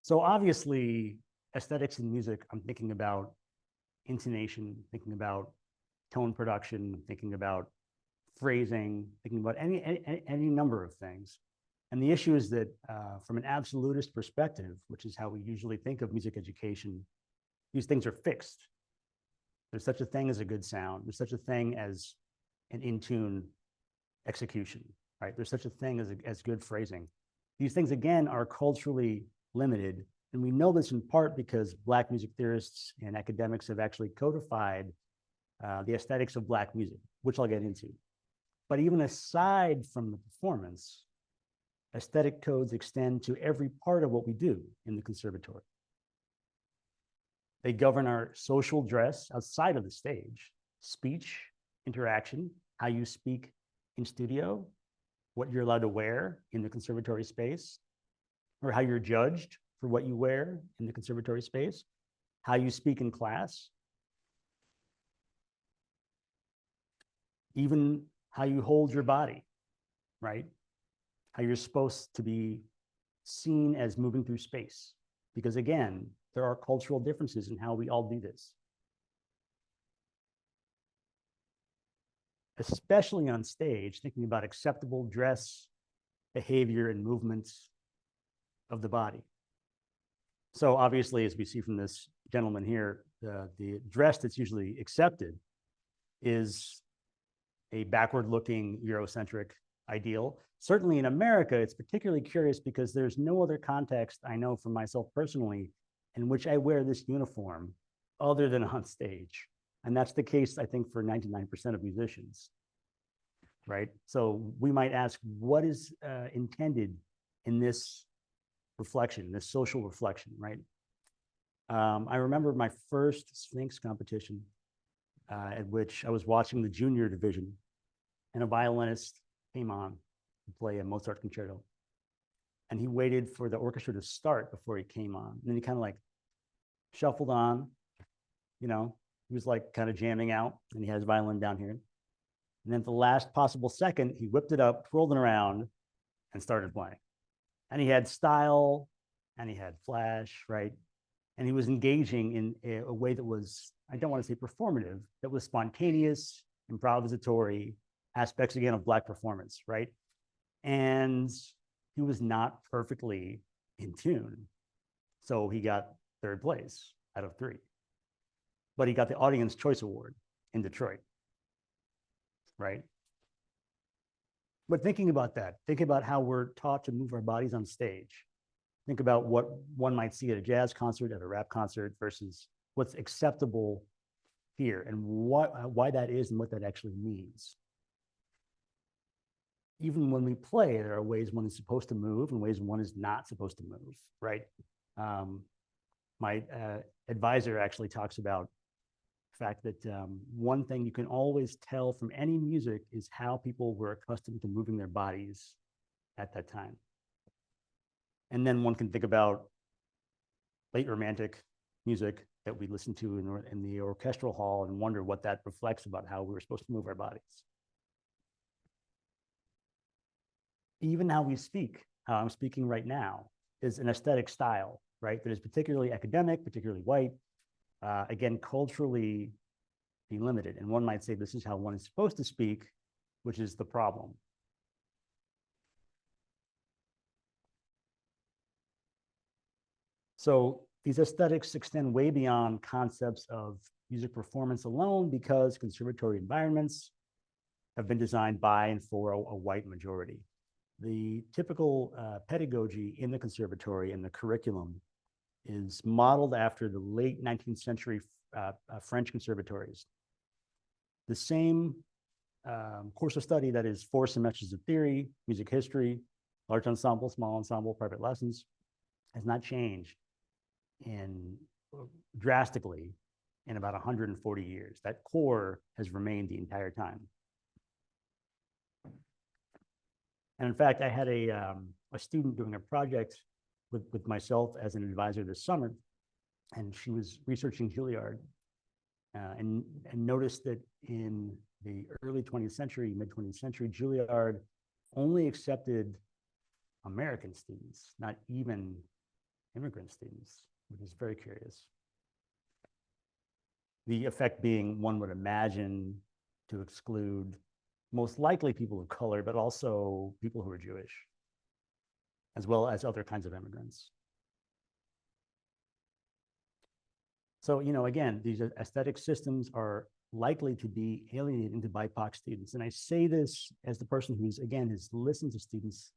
So obviously, aesthetics in music, I'm thinking about intonation, thinking about tone production, thinking about phrasing, thinking about any number of things. And the issue is that from an absolutist perspective, which is how we usually think of music education, these things are fixed. There's such a thing as a good sound. There's such a thing as an in-tune execution, right? There's such a thing as good phrasing. These things, again, are culturally limited. And we know this in part because Black music theorists and academics have actually codified the aesthetics of Black music, which I'll get into. But even aside from the performance, aesthetic codes extend to every part of what we do in the conservatory. They govern our social dress outside of the stage, speech, interaction, how you speak in studio, what you're allowed to wear in the conservatory space, or how you're judged for what you wear in the conservatory space, how you speak in class, even how you hold your body, right? How you're supposed to be seen as moving through space. Because again, there are cultural differences in how we all do this. Especially on stage, thinking about acceptable dress, behavior, and movements of the body. So obviously, as we see from this gentleman here, the dress that's usually accepted is a backward-looking Eurocentric ideal. Certainly in America, it's particularly curious because there's no other context I know for myself personally in which I wear this uniform other than on stage. And that's the case, I think, for 99% of musicians, right? So we might ask, what is intended in this reflection, this social reflection, right? I remember my first Sphinx competition at which I was watching the junior division, and a violinist came on to play a Mozart concerto. And he waited for the orchestra to start before he came on. And then he kind of like shuffled on, you know, he was like kind of jamming out, and he had his violin down here. And then at the last possible second, he whipped it up, twirled it around, and started playing. And he had style, and he had flash, right? And he was engaging in a way that was, I don't want to say performative, that was spontaneous, improvisatory aspects, again, of Black performance, right? And he was not perfectly in tune. So he got third place out of 3. But he got the Audience Choice Award in Detroit, right? But thinking about that, think about how we're taught to move our bodies on stage. Think about what one might see at a jazz concert, at a rap concert, versus what's acceptable here and why that is and what that actually means. Even when we play, there are ways one is supposed to move and ways one is not supposed to move, right? My advisor actually talks about the fact that one thing you can always tell from any music is how people were accustomed to moving their bodies at that time. And then one can think about late Romantic music that we listen to in the orchestral hall and wonder what that reflects about how we were supposed to move our bodies. Even how we speak, how I'm speaking right now, is an aesthetic style, right? That is particularly academic, particularly white, again, culturally delimited. And one might say this is how one is supposed to speak, which is the problem. So these aesthetics extend way beyond concepts of music performance alone because conservatory environments have been designed by and for a white majority. The typical pedagogy in the conservatory and the curriculum is modeled after the late 19th century French conservatories. The same course of study that is 4 semesters of theory, music history, large ensemble, small ensemble, private lessons, has not changed drastically in about 140 years. That core has remained the entire time. And in fact, I had a student doing a project with myself as an advisor this summer, and she was researching Juilliard and noticed that in the early 20th century, mid 20th century, Juilliard only accepted American students, not even immigrant students, which is very curious. The effect being, one would imagine, to exclude most likely people of color, but also people who are Jewish, as well as other kinds of immigrants. So, again, these aesthetic systems are likely to be alienating to BIPOC students. And I say this as the person who's, again, has listened to students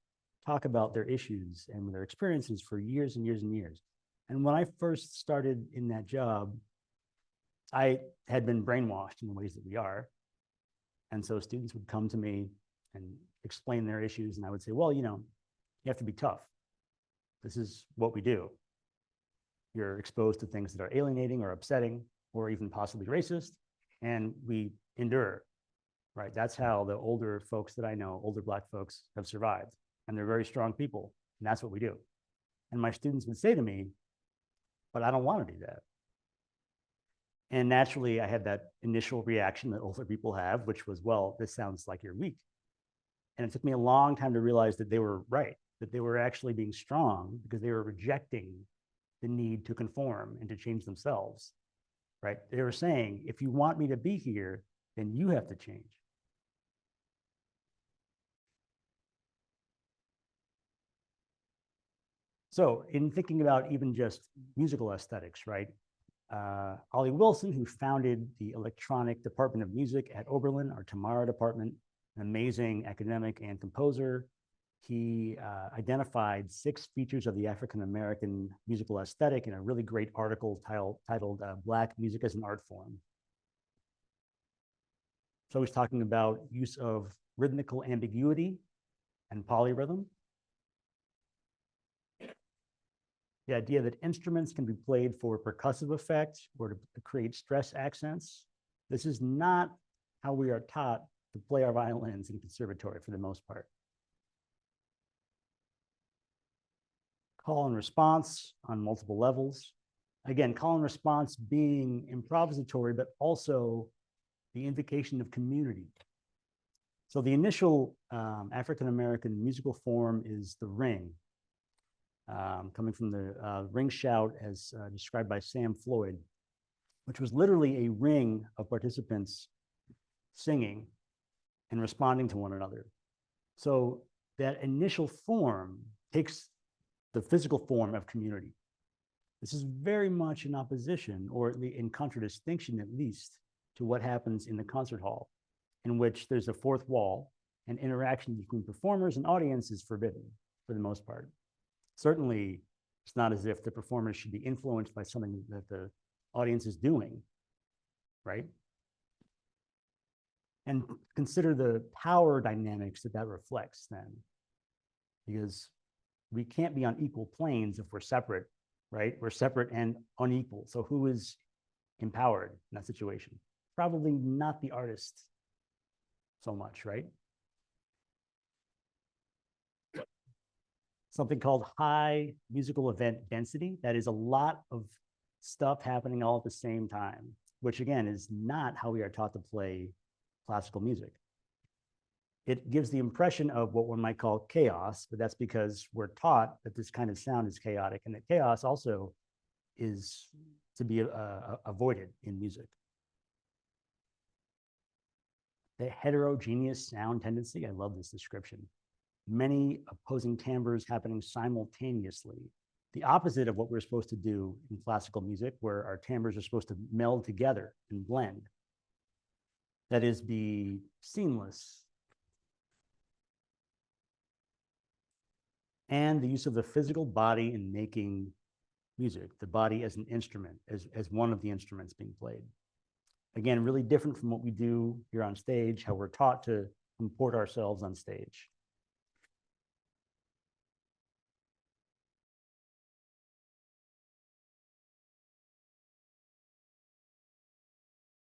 talk about their issues and their experiences for years and years and years. And when I first started in that job, I had been brainwashed in the ways that we are. And so students would come to me and explain their issues. And I would say, well, you have to be tough. This is what we do. You're exposed to things that are alienating or upsetting or even possibly racist, and we endure, right? That's how the older folks that I know, older Black folks, have survived. And they're very strong people, and that's what we do. And my students would say to me, but I don't want to do that. And naturally, I had that initial reaction that older people have, which was, well, this sounds like you're weak. And it took me a long time to realize that they were right, that they were actually being strong because they were rejecting the need to conform and to change themselves, right? They were saying, if you want me to be here, then you have to change. So in thinking about even just musical aesthetics, right? Ollie Wilson, who founded the electronic department of music at Oberlin, our Tamara department, an amazing academic and composer. He identified 6 features of the African-American musical aesthetic in a really great article titled Black Music as an Art Form. So he's talking about use of rhythmical ambiguity and polyrhythm. The idea that instruments can be played for percussive effect or to create stress accents. This is not how we are taught to play our violins in conservatory for the most part. Call and response on multiple levels. Again, call and response being improvisatory, but also the invocation of community. So the initial African-American musical form is the ring, coming from the ring shout as described by Sam Floyd, which was literally a ring of participants singing and responding to one another. So that initial form takes the physical form of community. This is very much in opposition, or in contradistinction at least, to what happens in the concert hall, in which there's a fourth wall and interaction between performers and audience is forbidden for the most part. Certainly, it's not as if the performers should be influenced by something that the audience is doing, right? And consider the power dynamics that reflects then, because we can't be on equal planes if we're separate, right? We're separate and unequal. So who is empowered in that situation? Probably not the artist so much, right? Something called high musical event density. That is a lot of stuff happening all at the same time, which again is not how we are taught to play classical music. It gives the impression of what one might call chaos, but that's because we're taught that this kind of sound is chaotic, and that chaos also is to be avoided in music. The heterogeneous sound tendency, I love this description. Many opposing timbres happening simultaneously. The opposite of what we're supposed to do in classical music, where our timbres are supposed to meld together and blend. That is, be seamless. And the use of the physical body in making music, the body as an instrument, as one of the instruments being played. Again, really different from what we do here on stage, how we're taught to comport ourselves on stage.